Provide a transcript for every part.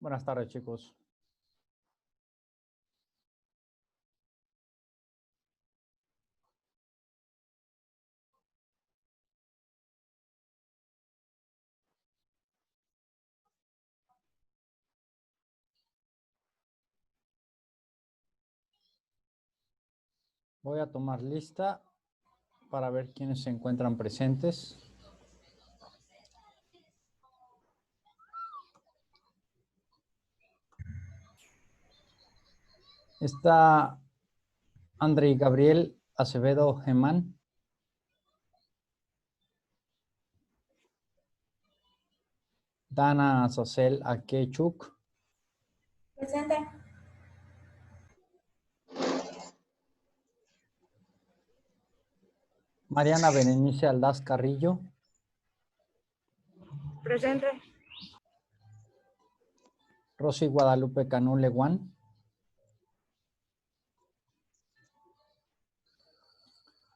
Buenas tardes, chicos. Voy a tomar lista para ver quiénes se encuentran presentes. Está André Gabriel Acevedo Gemán. Dana Sacel Akechuk. Presente. Mariana Berenice Aldaz Carrillo. Presente. Rosy Guadalupe Canú Leguán.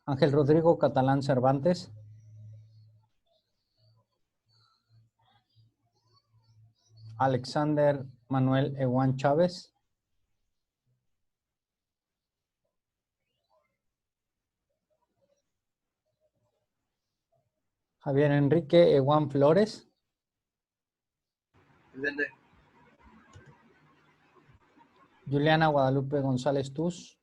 Ángel Rodrigo Catalán Cervantes. Alexander Manuel Eguán Chávez. Javier Enrique Eguán Flores. Presente. Juliana Guadalupe González Tuz.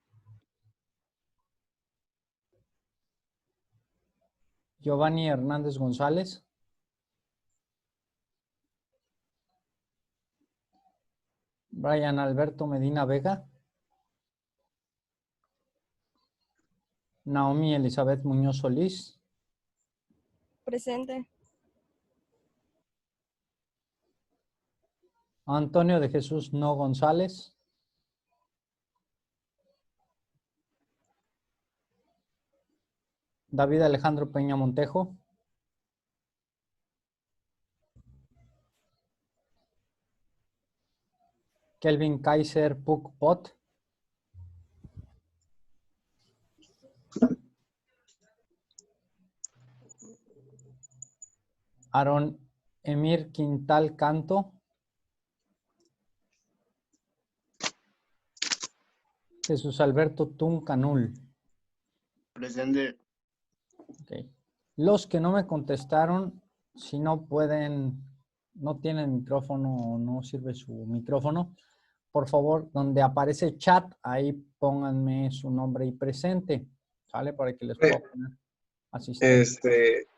Giovanni Hernández González. Brian Alberto Medina Vega. Naomi Elizabeth Muñoz Solís. Presente. Antonio de Jesús No González. David Alejandro Peña Montejo. Kelvin Kaiser Puk Pot. Aaron Emir Quintal Canto. Jesús Alberto Tun Canul. Presente. Okay. Los que no me contestaron, si no pueden, no tienen micrófono o no sirve su micrófono, por favor, donde aparece chat, ahí pónganme su nombre y presente, ¿sale? Para que les pueda poner asistente.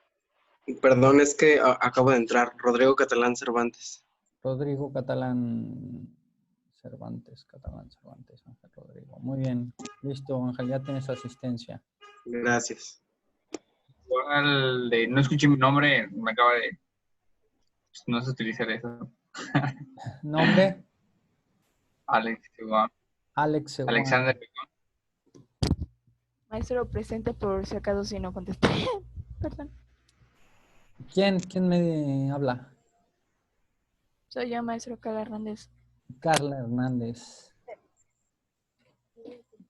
Perdón, es que acabo de entrar. Rodrigo Catalán Cervantes. Rodrigo Catalán Cervantes, Ángel Rodrigo. Muy bien, listo, Ángel, ya tienes asistencia. Gracias. Igual no escuché mi nombre, me acaba de... No sé utilizar eso. ¿Nombre? Alex, igual. Alex Seguán. Alexander. Maestro, presente por si acaso si no contesté. Perdón. ¿Quién me habla? Soy yo, maestro Carla Hernández. Carla Hernández.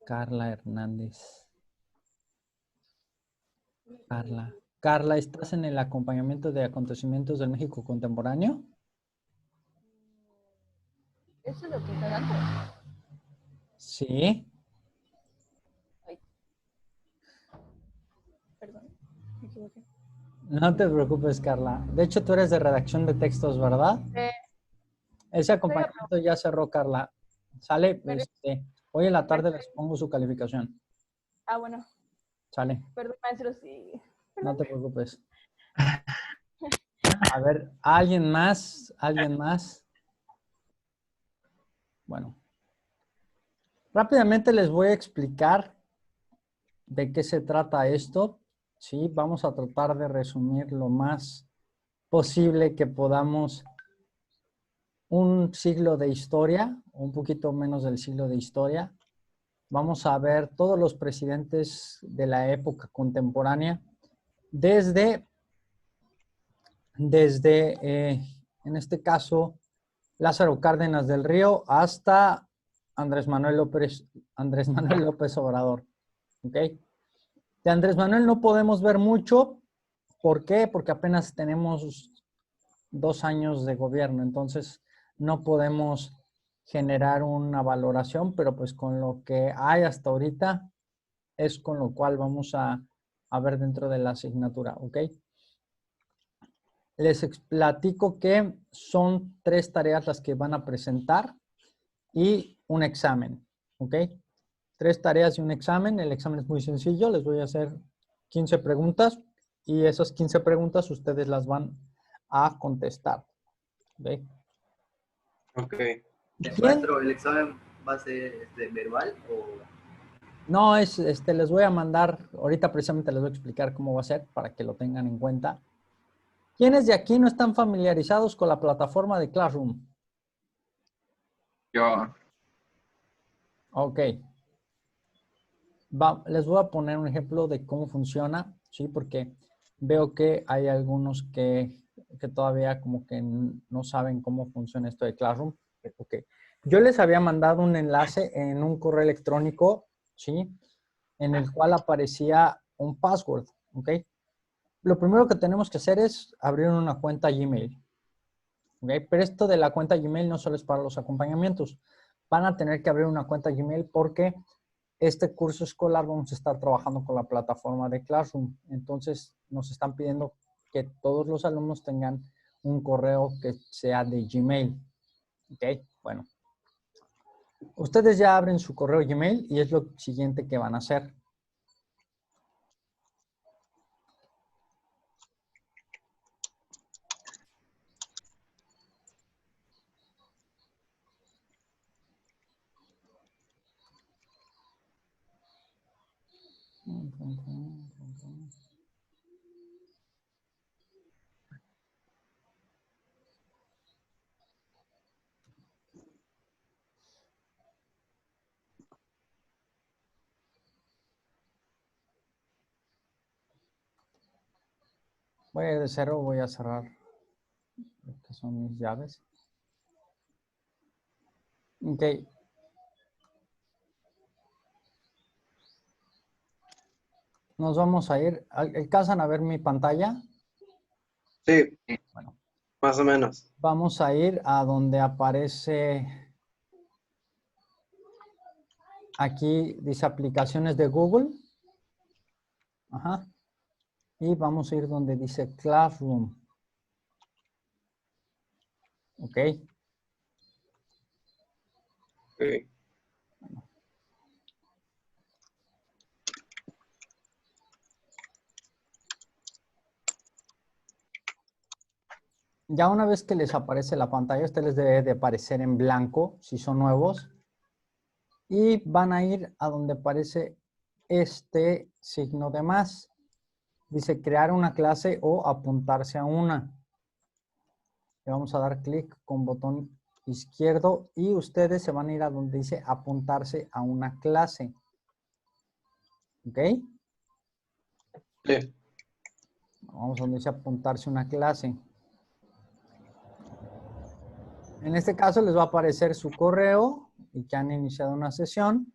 Carla Hernández. Carla, ¿estás en el acompañamiento de acontecimientos del México contemporáneo? ¿Eso es lo que está dando? Sí. Perdón, me equivoqué. No te preocupes, Carla. De hecho, tú eres de redacción de textos, ¿verdad? Ese acompañamiento ya cerró, Carla. Sale, hoy en la tarde les pongo su calificación. Ah, bueno. Sale. Perdón, maestro, sí. No te preocupes. A ver, ¿alguien más? ¿Alguien más? Bueno. Rápidamente les voy a explicar de qué se trata esto. Sí, vamos a tratar de resumir lo más posible que podamos un siglo de historia, un poquito menos del siglo de historia. Vamos a ver todos los presidentes de la época contemporánea, desde en este caso, Lázaro Cárdenas del Río hasta Andrés Manuel López Obrador. ¿Ok? De Andrés Manuel no podemos ver mucho. ¿Por qué? Porque apenas tenemos 2 años de gobierno. Entonces, no podemos generar una valoración, pero pues con lo que hay hasta ahorita es con lo cual vamos a ver dentro de la asignatura, ¿ok? Les platico que son 3 tareas las que van a presentar y un examen, ¿ok? 3 tareas y un examen. El examen es muy sencillo. Les voy a hacer 15 preguntas y esas 15 preguntas ustedes las van a contestar, ¿ok? Ok. ¿Quién? Maestro, ¿el examen va a ser verbal o...? No, les voy a mandar, ahorita precisamente les voy a explicar cómo va a ser para que lo tengan en cuenta. ¿Quiénes de aquí no están familiarizados con la plataforma de Classroom? Yo, Ok. Les voy a poner un ejemplo de cómo funciona, ¿sí? Porque veo que hay algunos que todavía como que no saben cómo funciona esto de Classroom. Ok. Yo les había mandado un enlace en un correo electrónico, ¿sí? En el cual aparecía un password, ¿ok? Lo primero que tenemos que hacer es abrir una cuenta Gmail, ¿ok? Pero esto de la cuenta Gmail no solo es para los acompañamientos. Van a tener que abrir una cuenta Gmail porque este curso escolar vamos a estar trabajando con la plataforma de Classroom. Entonces, nos están pidiendo que todos los alumnos tengan un correo que sea de Gmail. ¿Ok? Bueno. Ustedes ya abren su correo Gmail y es lo siguiente que van a hacer. Voy a ir de cero, voy a cerrar lo que son mis llaves. Ok. Nos vamos a ir. ¿Alcanzan a ver mi pantalla? Sí, Bueno, más o menos. vamos a ir a donde aparece, aquí dice aplicaciones de Google. Ajá. Y vamos a ir donde dice Classroom. Ok. Ok. Ya una vez que les aparece la pantalla, este les debe de aparecer en blanco si son nuevos. Y van a ir a donde aparece este signo de más. Dice crear una clase o apuntarse a una. Le vamos a dar clic con botón izquierdo y ustedes se van a ir a donde dice apuntarse a una clase. ¿Ok? Sí. Vamos a donde dice apuntarse a una clase. En este caso les va a aparecer su correo y que han iniciado una sesión.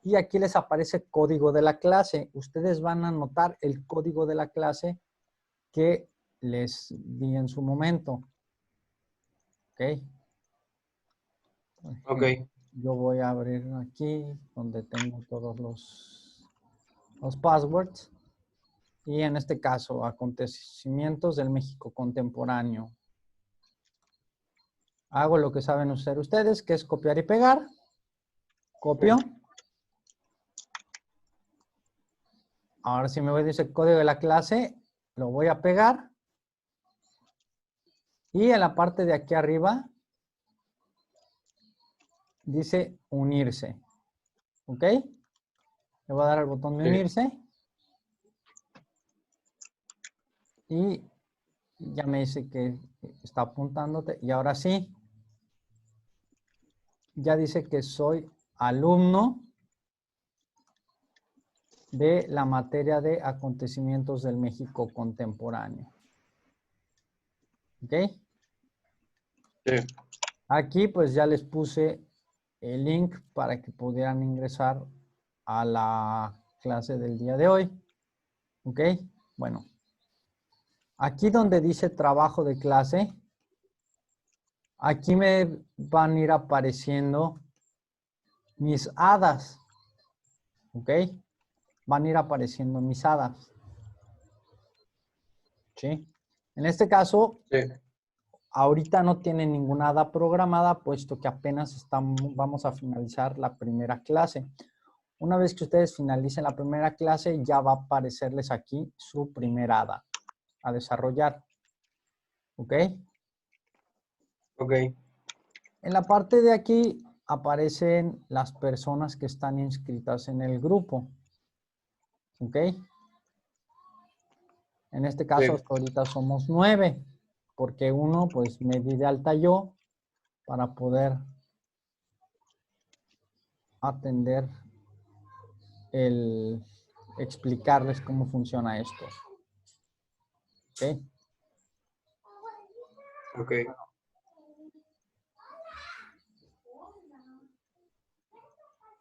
Y aquí les aparece código de la clase. Ustedes van a anotar el código de la clase que les di en su momento. ¿Ok? Ok. Yo voy a abrir aquí donde tengo todos los passwords. Y en este caso, acontecimientos del México contemporáneo. Hago lo que saben hacer ustedes, que es copiar y pegar. Copio. Ahora si me voy a decir el código de la clase, lo voy a pegar. Y en la parte de aquí arriba dice unirse. ¿Ok? Le voy a dar al botón de Sí. unirse. Y ya me dice que está apuntándote. Y ahora sí. Ya dice que soy alumno de la materia de acontecimientos del México contemporáneo. ¿Ok? Sí. Aquí pues ya les puse el link para que pudieran ingresar a la clase del día de hoy. ¿Ok? Bueno. Aquí donde dice trabajo de clase, Aquí me van a ir apareciendo mis hadas. ¿Ok? Van a ir apareciendo mis hadas. ¿Sí? En este caso, Sí. ahorita no tienen ninguna hada programada, puesto que apenas vamos a finalizar la primera clase. Una vez que ustedes finalicen la primera clase, ya va a aparecerles aquí su primera hada a desarrollar. ¿Ok? Ok. En la parte de aquí aparecen las personas que están inscritas en el grupo. ¿Ok? En este caso, Sí. hasta ahorita somos 9, porque uno, pues, me di de alta yo para poder atender el explicarles cómo funciona esto. ¿Ok? Ok.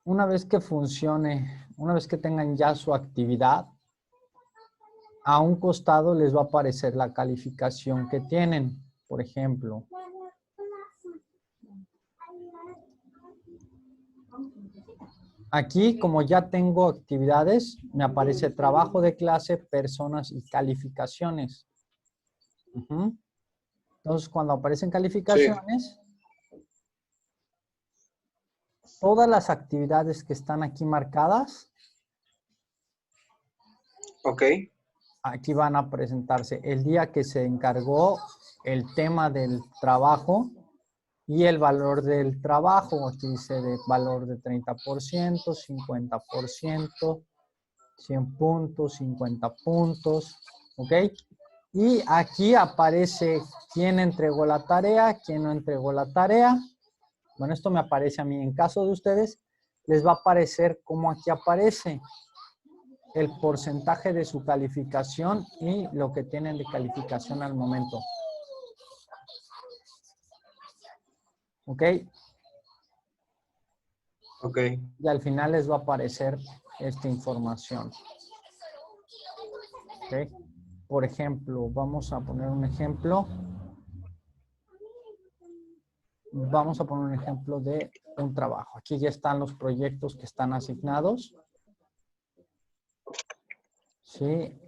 Una vez que funcione, una vez que tengan ya su actividad, a un costado les va a aparecer la calificación que tienen. Por ejemplo, aquí, como ya tengo actividades, me aparece trabajo de clase, personas y calificaciones. Ujú. Entonces, cuando aparecen calificaciones, todas las actividades que están aquí marcadas, Ok. aquí van a presentarse el día que se encargó, el tema del trabajo y el valor del trabajo. Aquí dice de valor de 30%, 50%, 100 puntos, 50 puntos, ¿ok? Y aquí aparece quién entregó la tarea, quién no entregó la tarea. Bueno, esto me aparece a mí. En caso de ustedes, les va a aparecer como aquí aparece el porcentaje de su calificación y lo que tienen de calificación al momento. ¿Ok? Ok. Y al final les va a aparecer esta información. ¿Ok? Por ejemplo, vamos a poner un ejemplo. Vamos a poner un ejemplo de un trabajo. Aquí ya están los proyectos que están asignados. Sí.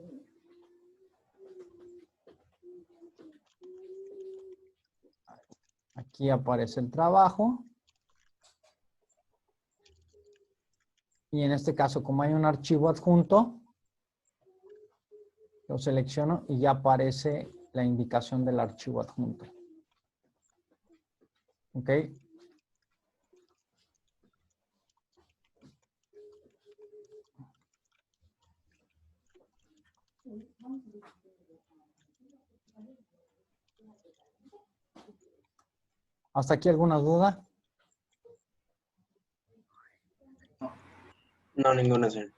Aquí aparece el trabajo. Y en este caso, como hay un archivo adjunto, lo selecciono y ya aparece la indicación del archivo adjunto. ¿Ok? ¿Hasta aquí alguna duda? No, ninguna, señor.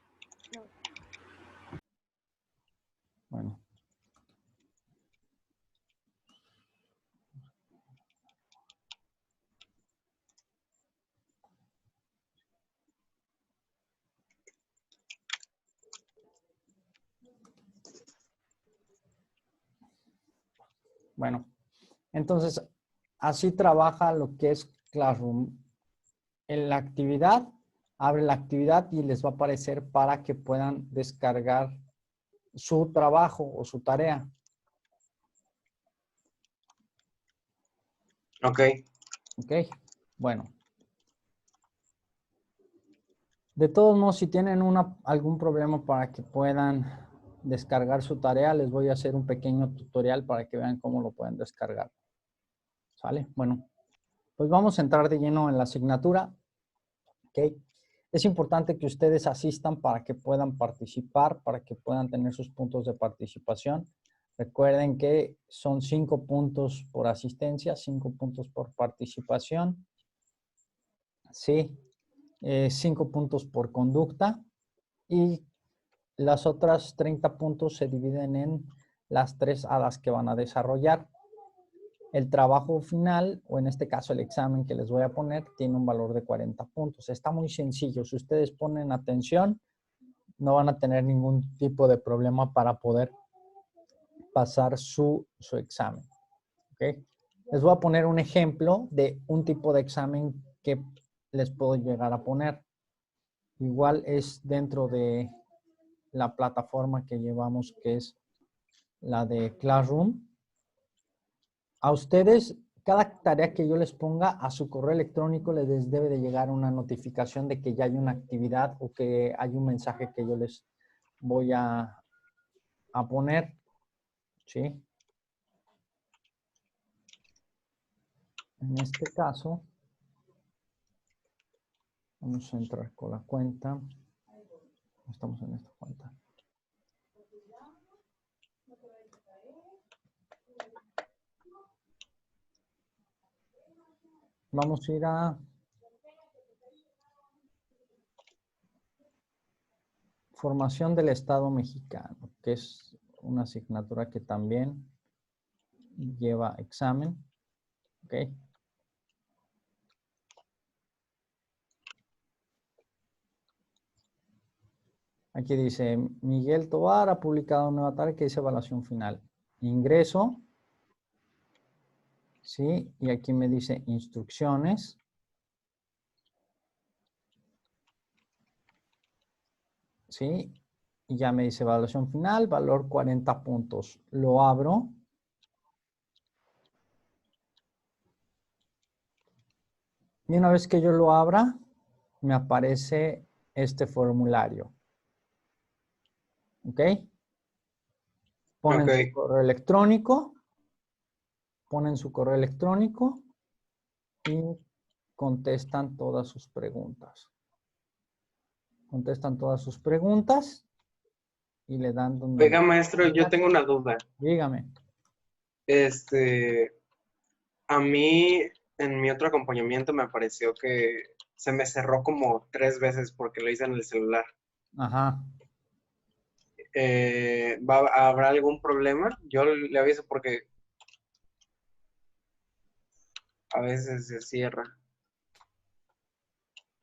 Bueno. Bueno, entonces, así trabaja lo que es Classroom. En la actividad, abre la actividad y les va a aparecer para que puedan descargar su trabajo o su tarea. Ok. ¿Ok? Bueno. De todos modos, si tienen algún problema para que puedan descargar su tarea, les voy a hacer un pequeño tutorial para que vean cómo lo pueden descargar. ¿Sale? Bueno, pues vamos a entrar de lleno en la asignatura. ¿Ok? Es importante que ustedes asistan para que puedan participar, para que puedan tener sus puntos de participación. Recuerden que son 5 puntos por asistencia, 5 puntos por participación. Sí, 5 puntos por conducta. Y las otras 30 puntos se dividen en las 3 hadas que van a desarrollar. El trabajo final, o en este caso el examen que les voy a poner, tiene un valor de 40 puntos. Está muy sencillo. Si ustedes ponen atención, no van a tener ningún tipo de problema para poder pasar su examen. ¿Ok? Les voy a poner un ejemplo de un tipo de examen que les puedo llegar a poner. Igual es dentro de la plataforma que llevamos, que es la de Classroom. A ustedes, cada tarea que yo les ponga a su correo electrónico les debe de llegar una notificación de que ya hay una actividad o que hay un mensaje que yo les voy a poner. ¿Sí? En este caso, vamos a entrar con la cuenta. Estamos en esta cuenta. Vamos a ir a Formación del Estado Mexicano, que es una asignatura que también lleva examen. ¿Ok? Aquí dice, Miguel Tovar ha publicado una nueva tarea que dice evaluación final. Ingreso. ¿Sí? Y aquí me dice instrucciones. ¿Sí? Y ya me dice evaluación final, valor 40 puntos. Lo abro. Y una vez que yo lo abra, me aparece este formulario. ¿Ok? Ponen su Ok. correo electrónico. Ponen su correo electrónico y contestan todas sus preguntas. Contestan todas sus preguntas y le dan donde... Oiga, maestro, yo tengo una duda. Dígame. A mí, en mi otro acompañamiento, me pareció que se me cerró como 3 veces porque lo hice en el celular. Ajá. ¿Habrá algún problema? Yo le aviso porque a veces se cierra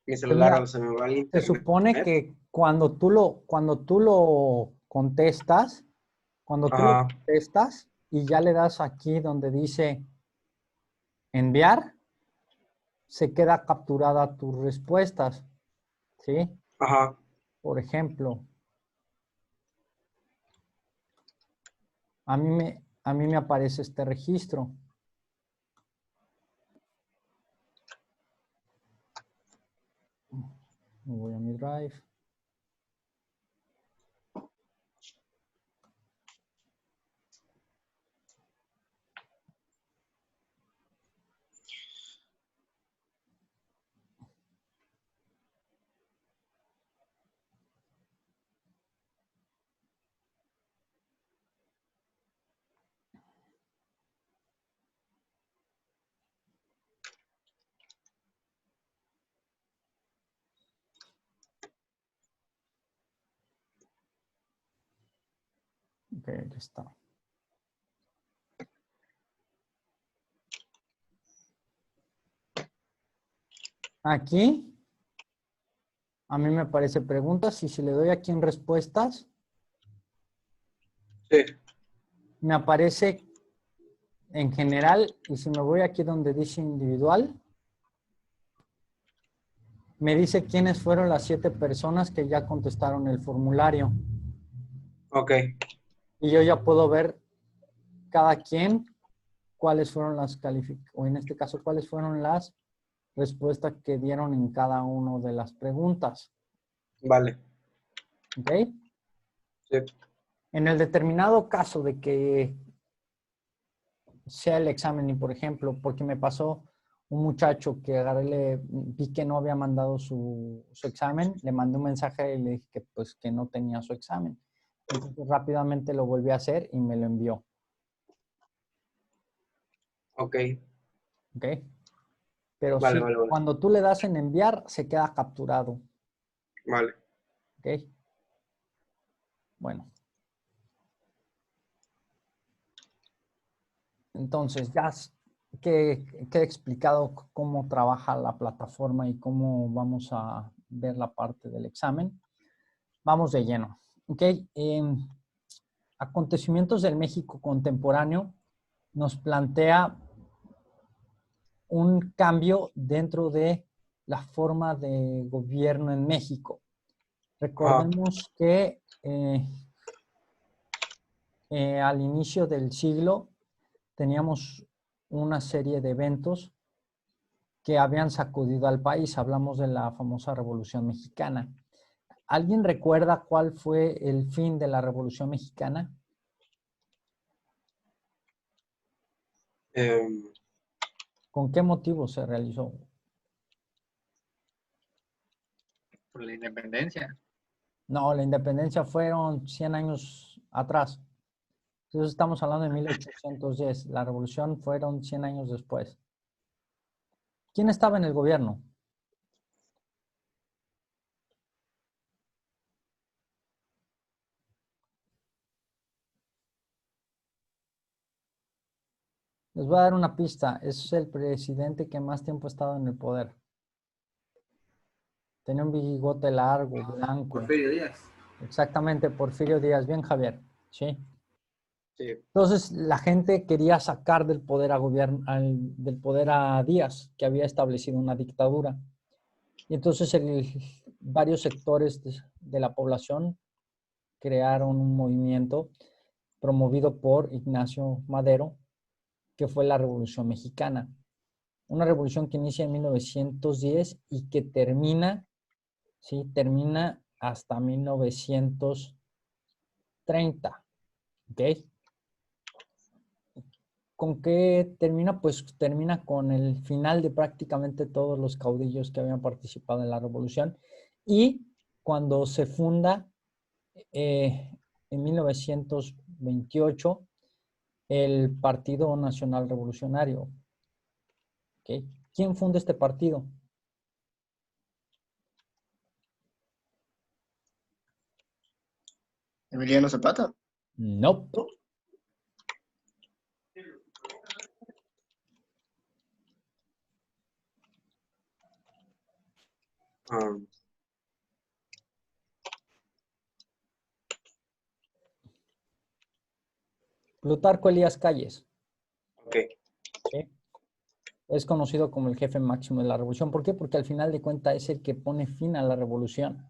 mi Pues celular mira, o se me va el se supone internet. que cuando tú lo contestas, Ajá, y ya le das aquí donde dice enviar, se queda capturada tus respuestas. ¿Sí? ajá. Por ejemplo, a mí me aparece este registro. Me voy a mi Drive. Ok, ya está. Aquí, a mí me aparece preguntas y si le doy aquí en respuestas, Sí, me aparece en general y si me voy aquí donde dice individual, me dice quiénes fueron las 7 personas que ya contestaron el formulario. ok, Y yo ya puedo ver cada quien cuáles fueron las o en este caso, cuáles fueron las respuestas que dieron en cada una de las preguntas. vale. ¿Ok? Sí, En el determinado caso de que sea el examen y, por ejemplo, porque me pasó un muchacho que agarré, vi que no había mandado su examen, le mandé un mensaje y le dije que, pues, que no tenía su examen. Entonces rápidamente lo volví a hacer y me lo envió. ok, ¿Ok? Pero vale, sí, vale, vale, cuando tú le das en enviar, se queda capturado. vale. ¿Ok? Bueno. Entonces, ya que he explicado cómo trabaja la plataforma y cómo vamos a ver la parte del examen, vamos de lleno. ¿Ok? Acontecimientos del México contemporáneo nos plantea un cambio dentro de la forma de gobierno en México. Recordemos que al inicio del siglo teníamos una serie de eventos que habían sacudido al país. Hablamos de la famosa Revolución Mexicana. ¿Alguien recuerda cuál fue el fin de la Revolución Mexicana? ¿Con qué motivo se realizó? Por la independencia. No, la independencia fueron 100 años atrás. Entonces estamos hablando de 1810. La revolución fueron 100 años después. ¿Quién estaba en el gobierno? Les voy a dar una pista. Es el presidente que más tiempo ha estado en el poder. Tenía un bigote largo, blanco. Porfirio Díaz. Exactamente, Porfirio Díaz. Bien, Javier. Sí. Sí. Entonces, la gente quería sacar del poder del poder a Díaz, que había establecido una dictadura. Y entonces varios sectores de la población crearon un movimiento promovido por Ignacio Madero, que fue la Revolución Mexicana. Una revolución que inicia en 1910 y que termina, ¿sí? Termina hasta 1930. ¿Ok? ¿Con qué termina? Pues termina con el final de prácticamente todos los caudillos que habían participado en la revolución. Y cuando se funda en 1928 el Partido Nacional Revolucionario. ¿Okay? ¿Quién funda este partido? Emiliano Zapata. No. Plutarco Elías Calles. Ok. ¿Sí? Es conocido como el jefe máximo de la revolución. ¿Por qué? Porque al final de cuentas es el que pone fin a la revolución.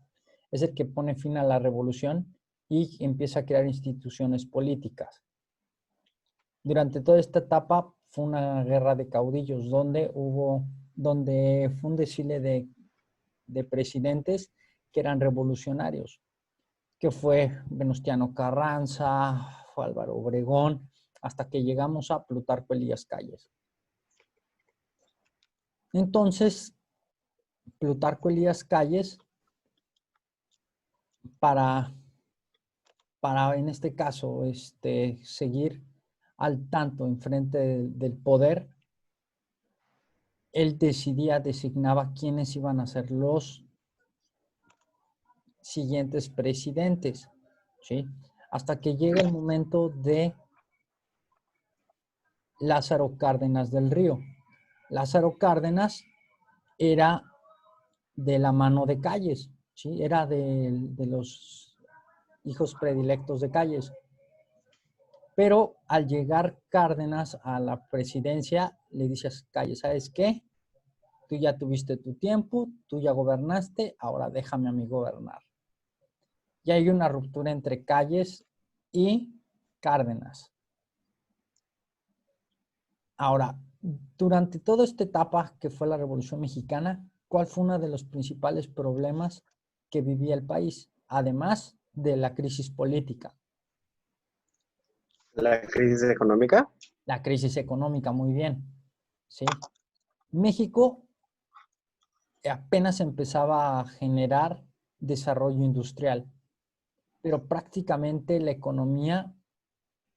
Es el que pone fin a la revolución y empieza a crear instituciones políticas. Durante toda esta etapa fue una guerra de caudillos donde fue un desfile de presidentes que eran revolucionarios, que fue Venustiano Carranza, fue Álvaro Obregón, hasta que llegamos a Plutarco Elías Calles. Entonces, Plutarco Elías Calles, para en este caso, seguir al tanto enfrente del poder, él designaba quiénes iban a ser los siguientes presidentes, ¿sí? Hasta que llega el momento de Lázaro Cárdenas del Río. Lázaro Cárdenas era de la mano de Calles, ¿sí? Era de los hijos predilectos de Calles. Pero al llegar Cárdenas a la presidencia, le dice a Calles, ¿sabes qué? Tú ya tuviste tu tiempo, tú ya gobernaste, ahora déjame a mí gobernar. Y hay una ruptura entre Calles y Cárdenas. Ahora, durante toda esta etapa que fue la Revolución Mexicana, ¿cuál fue uno de los principales problemas que vivía el país? Además de la crisis política. ¿La crisis económica? La crisis económica, muy bien. ¿Sí? México apenas empezaba a generar desarrollo industrial, pero prácticamente la economía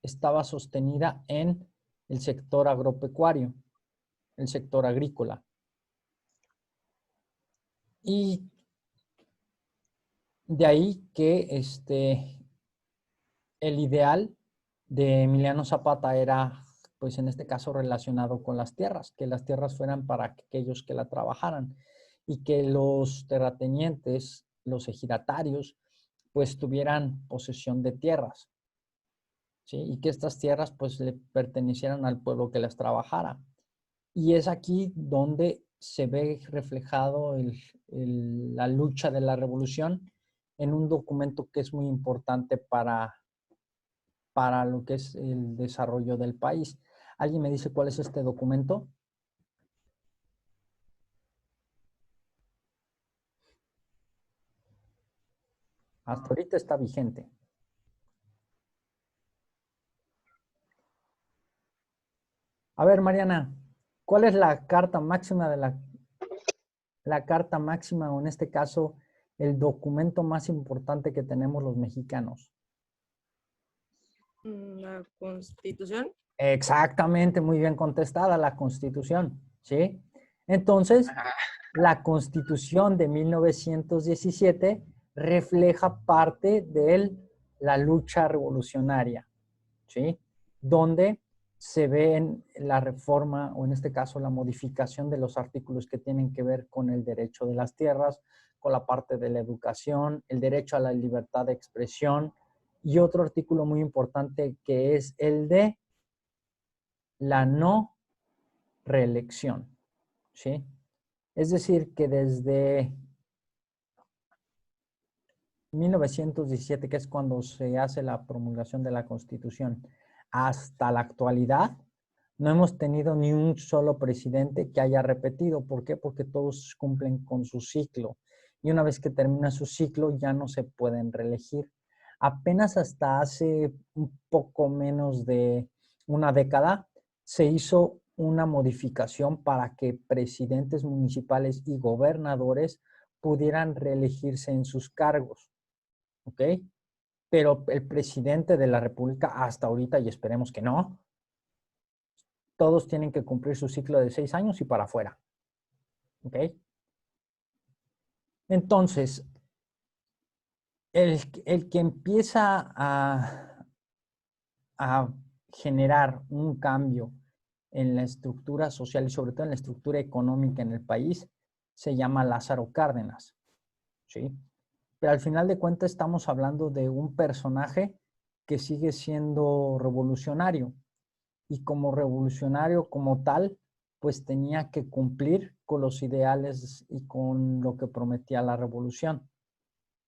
estaba sostenida en el sector agropecuario, el sector agrícola. Y de ahí que el ideal de Emiliano Zapata era, pues en este caso, relacionado con las tierras, que las tierras fueran para aquellos que la trabajaran y que los terratenientes, los ejidatarios, pues tuvieran posesión de tierras, ¿sí? Y que estas tierras pues le pertenecieran al pueblo que las trabajara. Y es aquí donde se ve reflejado la lucha de la revolución en un documento que es muy importante para lo que es el desarrollo del país. ¿Alguien me dice cuál es este documento? Hasta ahorita está vigente. A ver, Mariana, ¿cuál es la carta máxima de la carta máxima, o en este caso, el documento más importante que tenemos los mexicanos? La Constitución. Exactamente, muy bien contestada, la Constitución, ¿sí? Entonces, la Constitución de 1917 refleja parte de la lucha revolucionaria, ¿sí? Donde se ve en la reforma, o en este caso la modificación de los artículos que tienen que ver con el derecho de las tierras, con la parte de la educación, el derecho a la libertad de expresión, y otro artículo muy importante que es el de la no reelección, ¿sí? Es decir, que desde 1917, que es cuando se hace la promulgación de la Constitución, hasta la actualidad, no hemos tenido ni un solo presidente que haya repetido. ¿Por qué? Porque todos cumplen con su ciclo. Y una vez que termina su ciclo, ya no se pueden reelegir. Apenas hasta hace un poco menos de una década, se hizo una modificación para que presidentes municipales y gobernadores pudieran reelegirse en sus cargos. ¿Ok? Pero el presidente de la República hasta ahorita, y esperemos que no, todos tienen que cumplir su ciclo de 6 años y para afuera. ¿Ok? Entonces, el que empieza a generar un cambio en la estructura social y sobre todo en la estructura económica en el país se llama Lázaro Cárdenas, ¿sí? Pero al final de cuentas estamos hablando de un personaje que sigue siendo revolucionario, y como revolucionario como tal, pues tenía que cumplir con los ideales y con lo que prometía la revolución,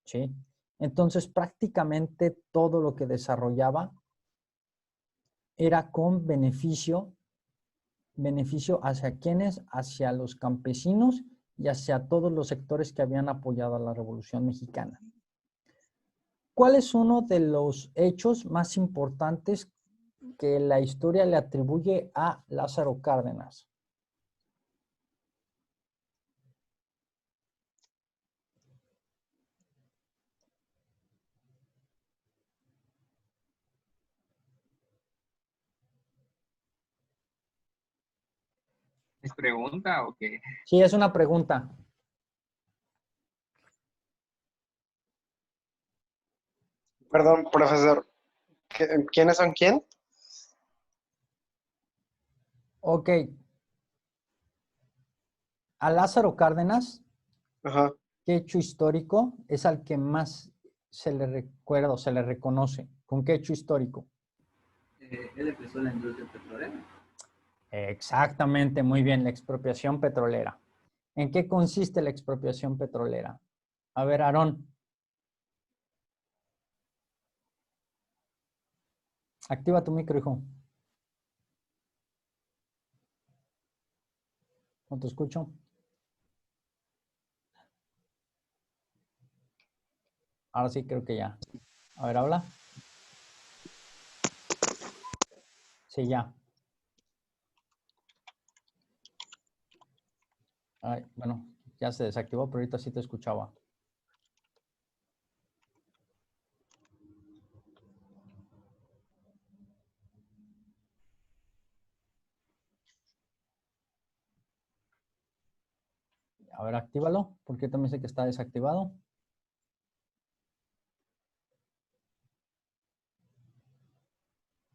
¿sí? Entonces prácticamente todo lo que desarrollaba era con beneficio hacia quienes, hacia los campesinos y hacia todos los sectores que habían apoyado a la Revolución Mexicana. ¿Cuál es uno de los hechos más importantes que la historia le atribuye a Lázaro Cárdenas? ¿Es pregunta o qué? Sí, es una pregunta. Perdón, profesor. ¿Quiénes son quién? Ok. A Lázaro Cárdenas, Ajá. ¿qué hecho histórico es al que más se le recuerda o se le reconoce? ¿Con qué hecho histórico? Él empezó la industria petrolera. Exactamente, muy bien, la expropiación petrolera. ¿En qué consiste la expropiación petrolera? A ver, Aarón, activa tu micro, hijo. No te escucho. Ahora sí creo que ya. A ver, habla. Sí, ya. Ay, bueno, ya se desactivó, pero ahorita sí te escuchaba. A ver, actívalo, porque también sé que está desactivado.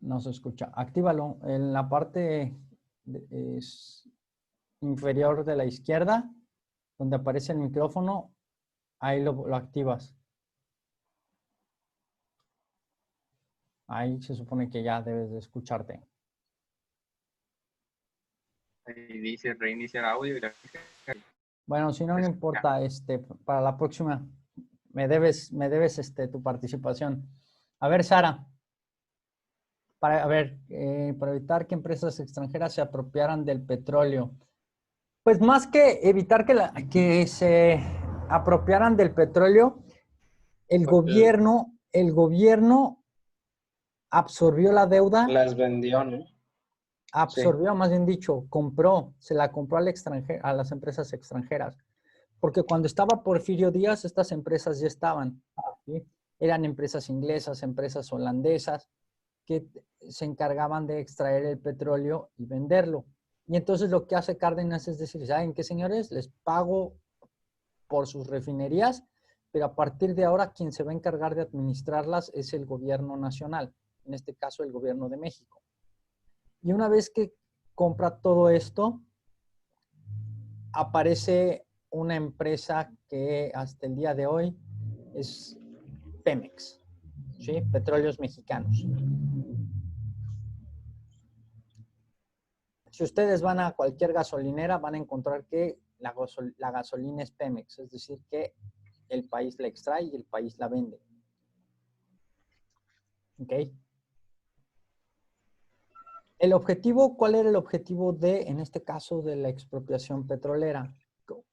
No se escucha. Actívalo en la parte inferior de la izquierda, donde aparece el micrófono, ahí lo activas. Ahí se supone que ya debes de escucharte. Ahí dice reiniciar audio y la... Bueno, si no, no importa, para la próxima me debes tu participación. A ver, Sara, para evitar que empresas extranjeras se apropiaran del petróleo. Pues más que evitar que se apropiaran del petróleo, el gobierno absorbió la deuda, Las vendió, ¿no? absorbió, más bien dicho, se la compró al extranjero, a las empresas extranjeras. Porque cuando estaba Porfirio Díaz, estas empresas ya estaban, ¿sí? Eran empresas inglesas, empresas holandesas, que se encargaban de extraer el petróleo y venderlo. Y entonces lo que hace Cárdenas es decir, ¿saben qué, señores? Les pago por sus refinerías, pero a partir de ahora quien se va a encargar de administrarlas es el gobierno nacional, en este caso el gobierno de México. Y una vez que compra todo esto, aparece una empresa que hasta el día de hoy es Pemex, ¿sí? Petróleos Mexicanos. Si ustedes van a cualquier gasolinera, van a encontrar que la gasolina es Pemex, es decir, que el país la extrae y el país la vende. ¿Ok? El objetivo, ¿cuál era el objetivo en este caso, de la expropiación petrolera?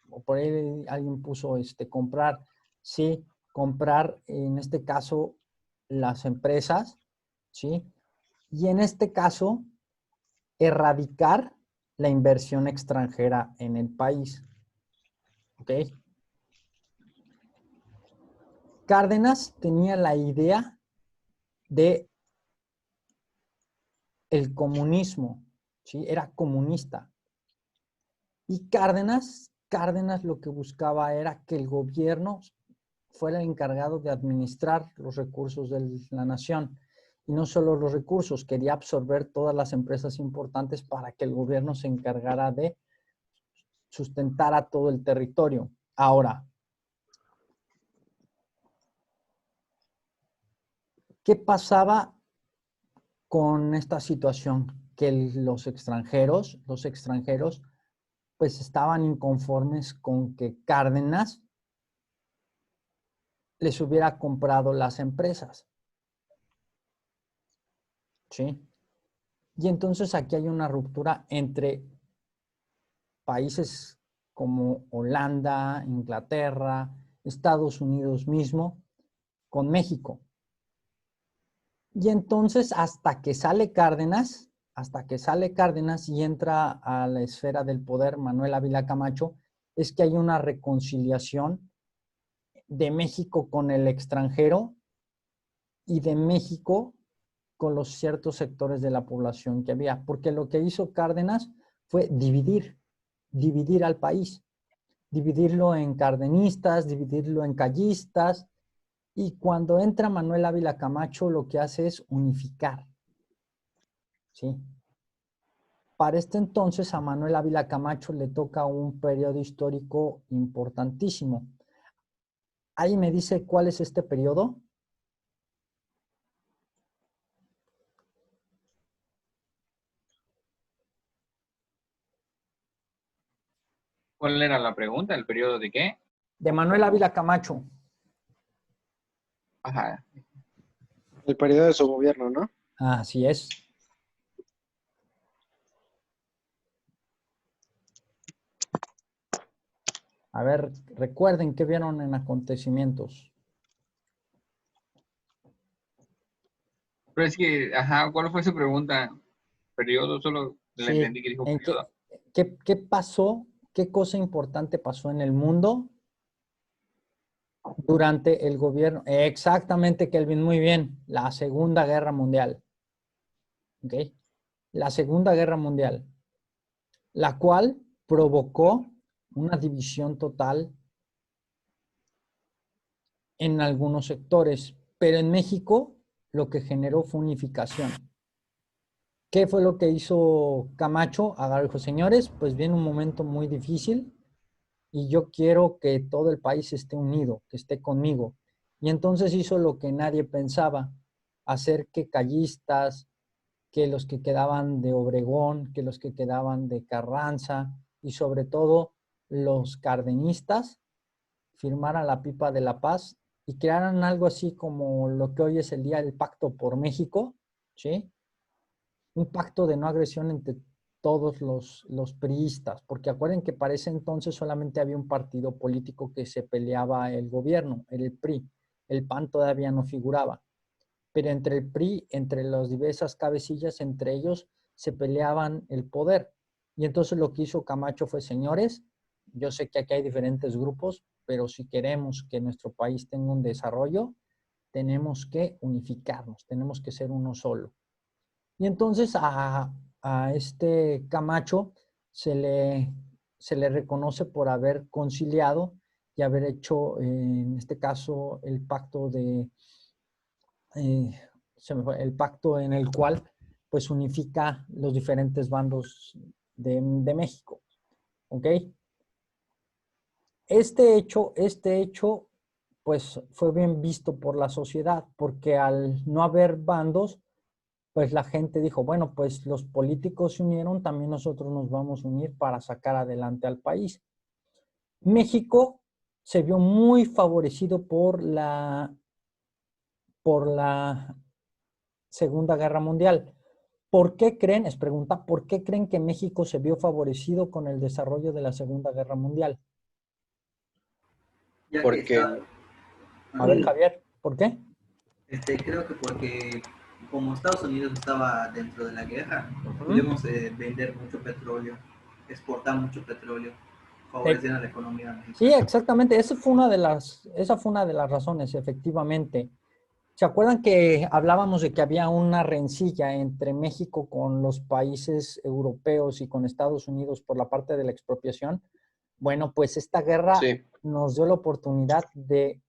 O por ahí alguien puso comprar, sí, comprar en este caso las empresas, ¿sí? Y en este caso, erradicar la inversión extranjera en el país. ¿Ok? Cárdenas tenía la idea de el comunismo, ¿sí? Era comunista. Y Cárdenas lo que buscaba era que el gobierno fuera el encargado de administrar los recursos de la nación. Y no solo los recursos, quería absorber todas las empresas importantes para que el gobierno se encargara de sustentar a todo el territorio. Ahora, ¿qué pasaba con esta situación? Que los extranjeros, pues estaban inconformes con que Cárdenas les hubiera comprado las empresas. ¿Sí? Y entonces aquí hay una ruptura entre países como Holanda, Inglaterra, Estados Unidos mismo, con México. Y entonces hasta que sale Cárdenas y entra a la esfera del poder Manuel Ávila Camacho, es que hay una reconciliación de México con el extranjero y de México con los ciertos sectores de la población que había. Porque lo que hizo Cárdenas fue dividir al país, dividirlo en cardenistas, dividirlo en callistas, y cuando entra Manuel Ávila Camacho lo que hace es unificar. ¿Sí? Para este entonces a Manuel Ávila Camacho le toca un periodo histórico importantísimo. ¿Ahí me dice cuál es este periodo? ¿Cuál era la pregunta? ¿El periodo de qué? De Manuel Ávila Camacho. Ajá. El periodo de su gobierno, ¿no? Así es. A ver, recuerden qué vieron en acontecimientos. Pero es que, ajá, ¿cuál fue su pregunta? ¿Periodo? Solo le Sí, entendí que dijo ¿en periodo. qué pasó? ¿Qué cosa importante pasó en el mundo durante el gobierno? Exactamente, Kelvin, muy bien. La Segunda Guerra Mundial. ¿Ok? La Segunda Guerra Mundial, la cual provocó una división total en algunos sectores, pero en México lo que generó fue unificación. ¿Qué fue lo que hizo Camacho? Agarró y dijo, señores, pues viene un momento muy difícil y yo quiero que todo el país esté unido, que esté conmigo. Y entonces hizo lo que nadie pensaba, hacer que callistas, que los que quedaban de Obregón, que los que quedaban de Carranza y sobre todo los cardenistas firmaran la Pipa de la Paz y crearan algo así como lo que hoy es el Día del Pacto por México, ¿sí? Un pacto de no agresión entre todos los priistas, porque acuerden que para ese entonces solamente había un partido político que se peleaba el gobierno, era el PRI. El PAN todavía no figuraba. Pero entre el PRI, entre las diversas cabecillas, entre ellos se peleaban el poder. Y entonces lo que hizo Camacho fue, señores, yo sé que aquí hay diferentes grupos, pero si queremos que nuestro país tenga un desarrollo, tenemos que unificarnos, tenemos que ser uno solo. Y entonces a este Camacho se le reconoce por haber conciliado y haber hecho, en este caso, el pacto el pacto en el cual pues unifica los diferentes bandos de México. ¿Ok? Este hecho, pues fue bien visto por la sociedad, porque al no haber bandos, pues la gente dijo, bueno, pues los políticos se unieron, también nosotros nos vamos a unir para sacar adelante al país. México se vio muy favorecido por la Segunda Guerra Mundial. ¿Por qué creen, es pregunta, por qué creen que México se vio favorecido con el desarrollo de la Segunda Guerra Mundial? Ya que Porque está, A ver, Javier, ¿por qué? creo que porque como Estados Unidos estaba dentro de la guerra, Ujú. pudimos vender mucho petróleo, exportar mucho petróleo, favorecer a la economía Sí, mexicana. exactamente. Esa fue una de las razones, efectivamente. ¿Se acuerdan que hablábamos de que había una rencilla entre México con los países europeos y con Estados Unidos por la parte de la expropiación? Bueno, pues esta guerra sí, nos dio la oportunidad de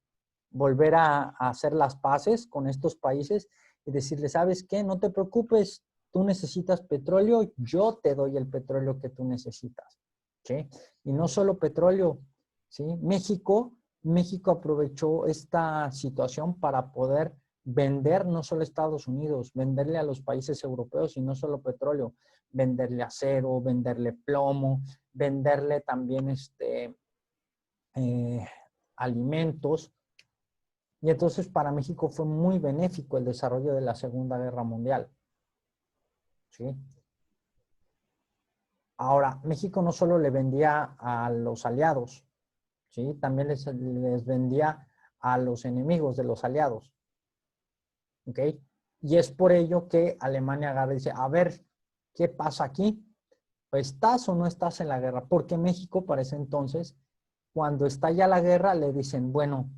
volver a hacer las paces con estos países y decirles, ¿sabes qué? No te preocupes, tú necesitas petróleo, yo te doy el petróleo que tú necesitas. ¿Sí? Y no solo petróleo, ¿sí? México aprovechó esta situación para poder vender no solo a Estados Unidos, venderle a los países europeos y no solo petróleo, venderle acero, venderle plomo, venderle también alimentos. Y entonces para México fue muy benéfico el desarrollo de la Segunda Guerra Mundial. ¿Sí? Ahora, México no solo le vendía a los aliados, ¿sí? También les vendía a los enemigos de los aliados. ¿Ok? Y es por ello que Alemania agarra y dice, a ver, ¿qué pasa aquí? ¿Estás o no estás en la guerra? Porque México para ese entonces, cuando estalla la guerra, le dicen, bueno,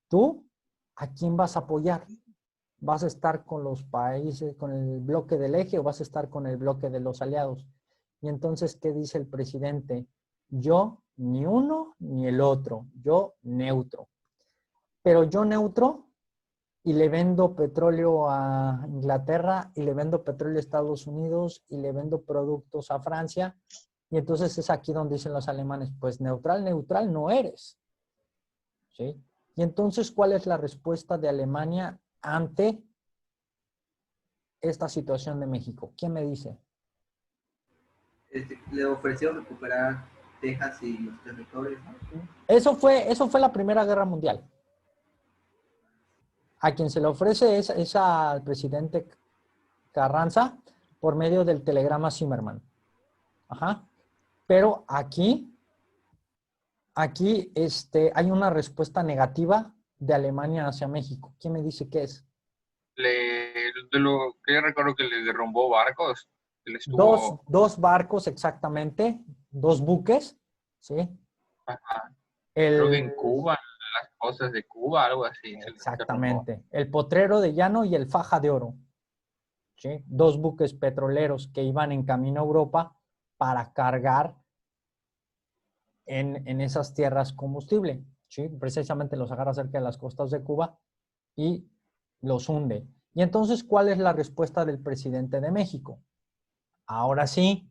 ¿tú a quién vas a apoyar? ¿Vas a estar con los países, con el bloque del eje o vas a estar con el bloque de los aliados? Y entonces, ¿qué dice el presidente? Yo ni uno ni el otro, yo neutro. Pero yo neutro y le vendo petróleo a Inglaterra y le vendo petróleo a Estados Unidos y le vendo productos a Francia. Y entonces es aquí donde dicen los alemanes, pues neutral, neutral no eres. ¿Sí? Y entonces, ¿cuál es la respuesta de Alemania ante esta situación de México? ¿Quién me dice? Le ofreció recuperar Texas y los territorios, ¿no? Eso fue la Primera Guerra Mundial. A quien se le ofrece es al presidente Carranza por medio del telegrama Zimmerman. Ajá. Pero aquí hay una respuesta negativa de Alemania hacia México. ¿Quién me dice qué es? De lo que recuerdo que le derrumbó barcos. Él estuvo, Dos barcos exactamente, dos buques, ¿sí? ajá, creo que El, en Cuba, las cosas de Cuba, algo así, se les derrumbó. exactamente. El Potrero de Llano y el Faja de Oro. ¿Sí? Dos buques petroleros que iban en camino a Europa para cargar en esas tierras combustible. ¿Sí? Precisamente los agarra cerca de las costas de Cuba y los hunde. Y entonces, ¿cuál es la respuesta del presidente de México? Ahora sí,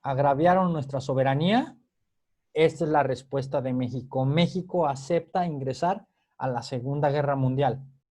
agraviaron nuestra soberanía. Esta es la respuesta de México. México acepta ingresar a la Segunda Guerra Mundial.